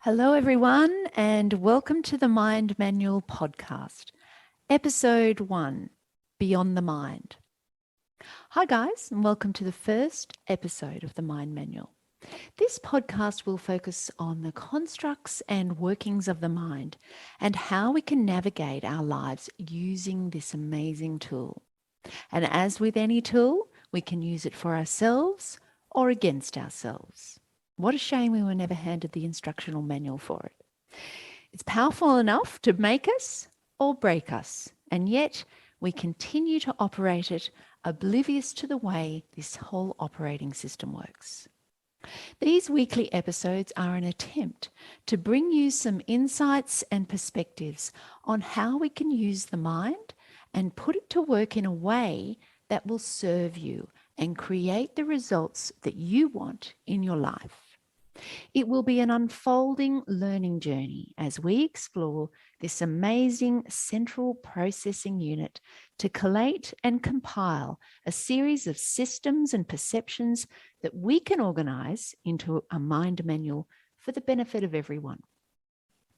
Hello, everyone, and welcome to the Mind Manual podcast, episode 1, Beyond the Mind. Hi, guys, and welcome to the first episode of the Mind Manual. This podcast will focus on the constructs and workings of the mind and how we can navigate our lives using this amazing tool. And as with any tool, we can use it for ourselves or against ourselves. What a shame we were never handed the instructional manual for it. It's powerful enough to make us or break us, and yet we continue to operate it oblivious to the way this whole operating system works. These weekly episodes are an attempt to bring you some insights and perspectives on how we can use the mind and put it to work in a way that will serve you and create the results that you want in your life. It will be an unfolding learning journey as we explore this amazing central processing unit to collate and compile a series of systems and perceptions that we can organize into a mind manual for the benefit of everyone.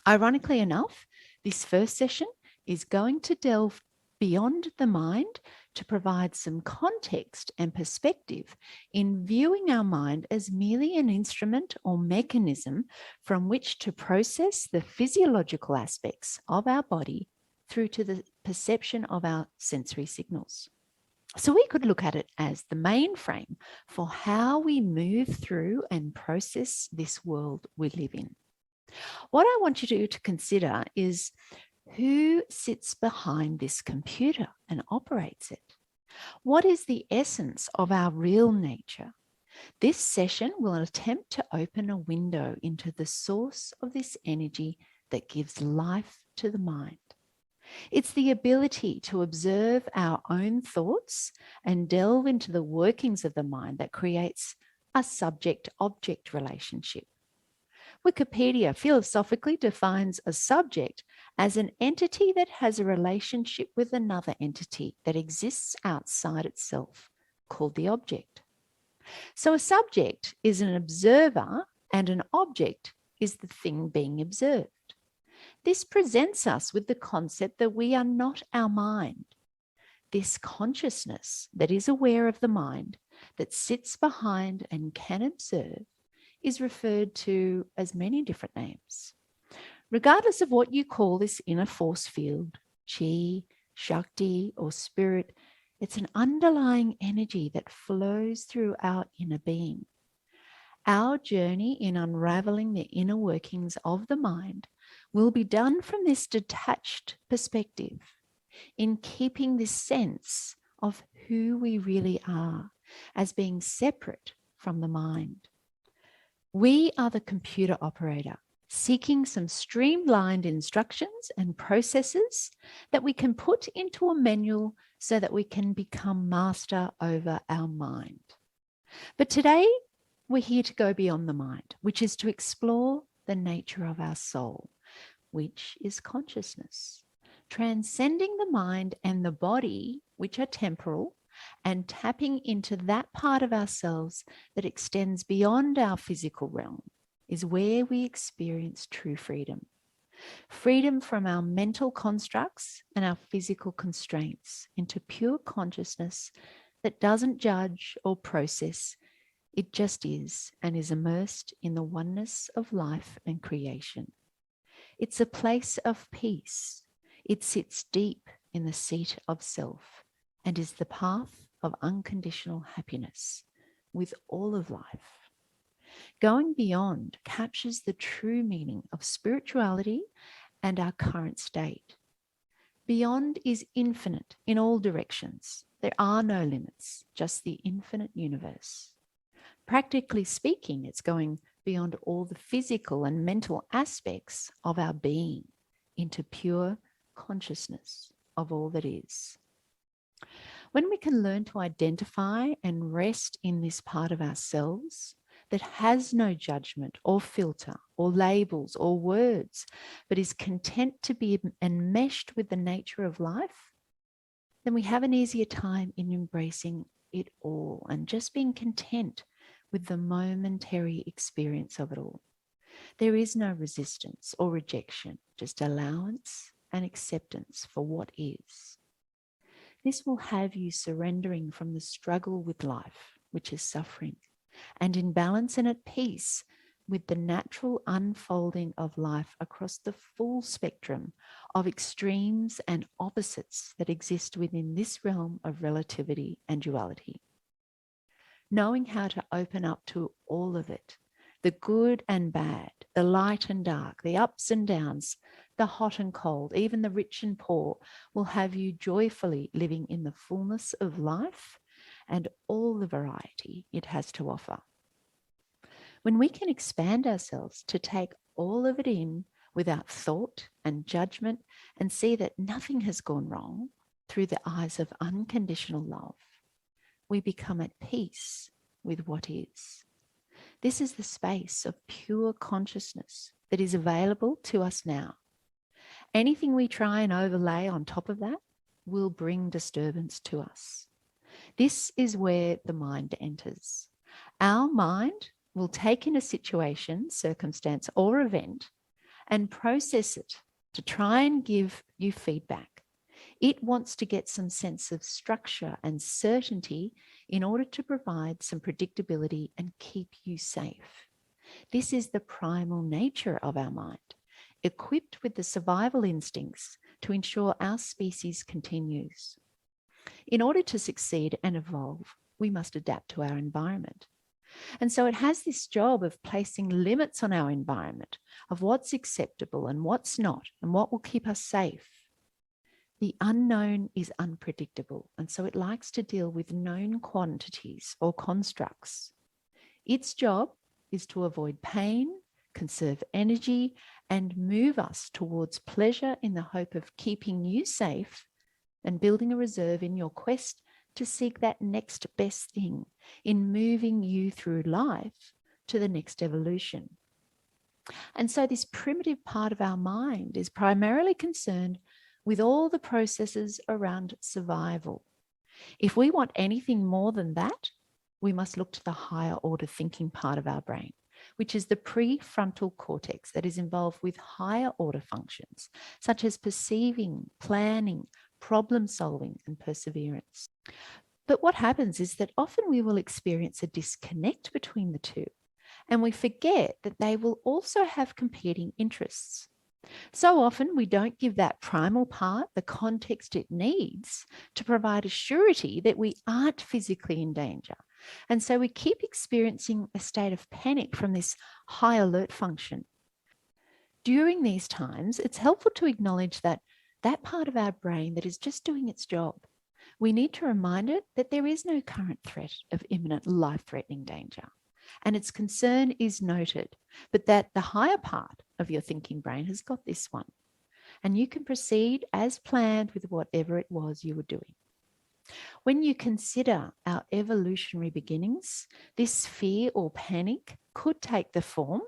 Ironically enough, this first session is going to delve beyond the mind to provide some context and perspective in viewing our mind as merely an instrument or mechanism from which to process the physiological aspects of our body through to the perception of our sensory signals. So we could look at it as the mainframe for how we move through and process this world we live in. What I want you to consider is who sits behind this computer and operates it? What is the essence of our real nature? This session will attempt to open a window into the source of this energy that gives life to the mind. It's the ability to observe our own thoughts and delve into the workings of the mind that creates a subject-object relationship. Wikipedia philosophically defines a subject as an entity that has a relationship with another entity that exists outside itself, called the object. So a subject is an observer and an object is the thing being observed. This presents us with the concept that we are not our mind. This consciousness that is aware of the mind, that sits behind and can observe, is referred to as many different names. Regardless of what you call this inner force field, chi, shakti, or spirit, it's an underlying energy that flows through our inner being. Our journey in unraveling the inner workings of the mind will be done from this detached perspective, in keeping this sense of who we really are as being separate from the mind. We are the computer operator, seeking some streamlined instructions and processes that we can put into a manual so that we can become master over our mind. But today, we're here to go beyond the mind, which is to explore the nature of our soul, which is consciousness, transcending the mind and the body, which are temporal, and tapping into that part of ourselves that extends beyond our physical realm is where we experience true freedom. Freedom from our mental constructs and our physical constraints into pure consciousness that doesn't judge or process. It just is and is immersed in the oneness of life and creation. It's a place of peace. It sits deep in the seat of self and is the path of unconditional happiness with all of life. Going beyond captures the true meaning of spirituality and our current state. Beyond is infinite in all directions. There are no limits, just the infinite universe. Practically speaking, it's going beyond all the physical and mental aspects of our being into pure consciousness of all that is. When we can learn to identify and rest in this part of ourselves that has no judgment or filter or labels or words, but is content to be enmeshed with the nature of life, then we have an easier time in embracing it all and just being content with the momentary experience of it all. There is no resistance or rejection, just allowance and acceptance for what is. This will have you surrendering from the struggle with life, which is suffering, and in balance and at peace with the natural unfolding of life across the full spectrum of extremes and opposites that exist within this realm of relativity and duality. Knowing how to open up to all of it, the good and bad, the light and dark, the ups and downs, the hot and cold, even the rich and poor, will have you joyfully living in the fullness of life and all the variety it has to offer. When we can expand ourselves to take all of it in without thought and judgment and see that nothing has gone wrong through the eyes of unconditional love, we become at peace with what is. This is the space of pure consciousness that is available to us now. Anything we try and overlay on top of that will bring disturbance to us. This is where the mind enters. Our mind will take in a situation, circumstance, or event and process it to try and give you feedback. It wants to get some sense of structure and certainty in order to provide some predictability and keep you safe. This is the primal nature of our mind, equipped with the survival instincts to ensure our species continues. In order to succeed and evolve, we must adapt to our environment. And so it has this job of placing limits on our environment, of what's acceptable and what's not, and what will keep us safe. The unknown is unpredictable, and so it likes to deal with known quantities or constructs. Its job is to avoid pain, conserve energy, and move us towards pleasure in the hope of keeping you safe and building a reserve in your quest to seek that next best thing in moving you through life to the next evolution. And so this primitive part of our mind is primarily concerned with all the processes around survival. If we want anything more than that, we must look to the higher order thinking part of our brain, which is the prefrontal cortex that is involved with higher order functions, such as perceiving, planning, problem solving, and perseverance. But what happens is that often we will experience a disconnect between the two, and we forget that they will also have competing interests. So often we don't give that primal part the context it needs to provide a surety that we aren't physically in danger. And so we keep experiencing a state of panic from this high alert function. During these times, it's helpful to acknowledge that part of our brain that is just doing its job. We need to remind it that there is no current threat of imminent life-threatening danger, and its concern is noted, but that the higher part of your thinking brain has got this one, and you can proceed as planned with whatever it was you were doing. When you consider our evolutionary beginnings, this fear or panic could take the form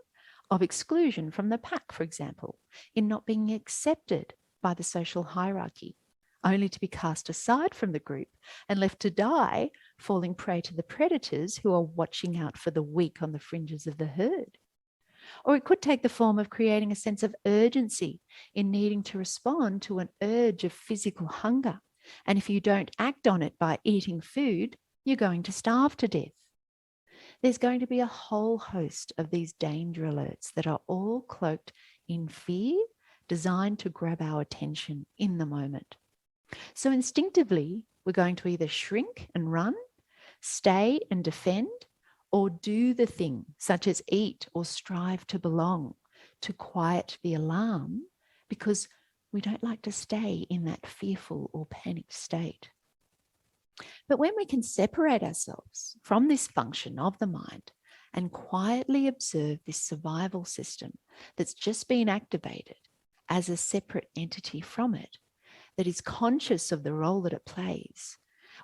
of exclusion from the pack, for example, in not being accepted by the social hierarchy, only to be cast aside from the group and left to die, falling prey to the predators who are watching out for the weak on the fringes of the herd. Or it could take the form of creating a sense of urgency in needing to respond to an urge of physical hunger. And if you don't act on it by eating food, you're going to starve to death. There's going to be a whole host of these danger alerts that are all cloaked in fear, designed to grab our attention in the moment. So instinctively, we're going to either shrink and run, stay and defend, or do the thing, such as eat or strive to belong, to quiet the alarm, because we don't like to stay in that fearful or panicked state. But when we can separate ourselves from this function of the mind and quietly observe this survival system that's just been activated as a separate entity from it, that is conscious of the role that it plays,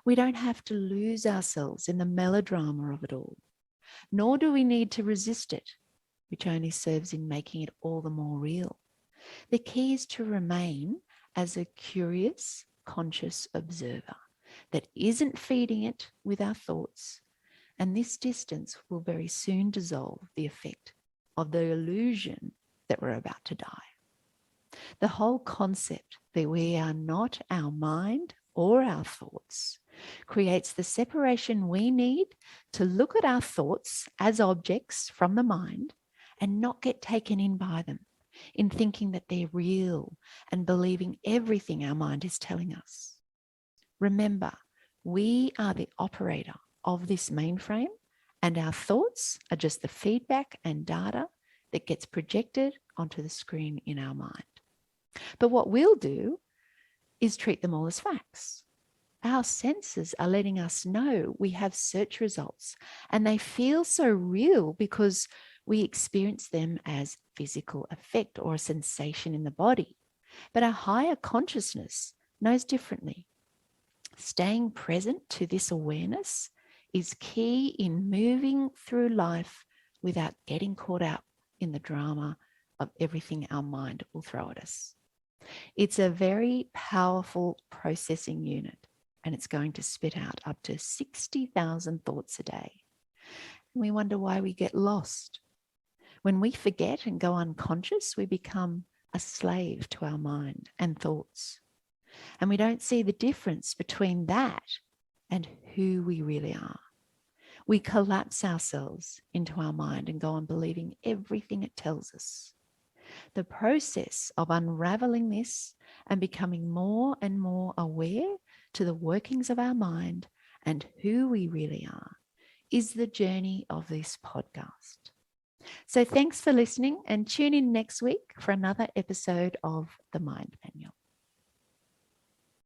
we don't have to lose ourselves in the melodrama of it all, nor do we need to resist it, which only serves in making it all the more real. The key is to remain as a curious, conscious observer that isn't feeding it with our thoughts, and this distance will very soon dissolve the effect of the illusion that we're about to die. The whole concept that we are not our mind or our thoughts creates the separation we need to look at our thoughts as objects from the mind and not get taken in by them, in thinking that they're real and believing everything our mind is telling us. Remember, we are the operator of this mainframe, and our thoughts are just the feedback and data that gets projected onto the screen in our mind. But what we'll do is treat them all as facts. Our senses are letting us know we have search results, and they feel so real because we experience them as physical effect or a sensation in the body. But our higher consciousness knows differently. Staying present to this awareness is key in moving through life without getting caught up in the drama of everything our mind will throw at us. It's a very powerful processing unit, and it's going to spit out up to 60,000 thoughts a day. We wonder why we get lost. When we forget and go unconscious, we become a slave to our mind and thoughts. And we don't see the difference between that and who we really are. We collapse ourselves into our mind and go on believing everything it tells us. The process of unraveling this and becoming more and more aware to the workings of our mind and who we really are is the journey of this podcast. So thanks for listening, and tune in next week for another episode of The Mind Manual.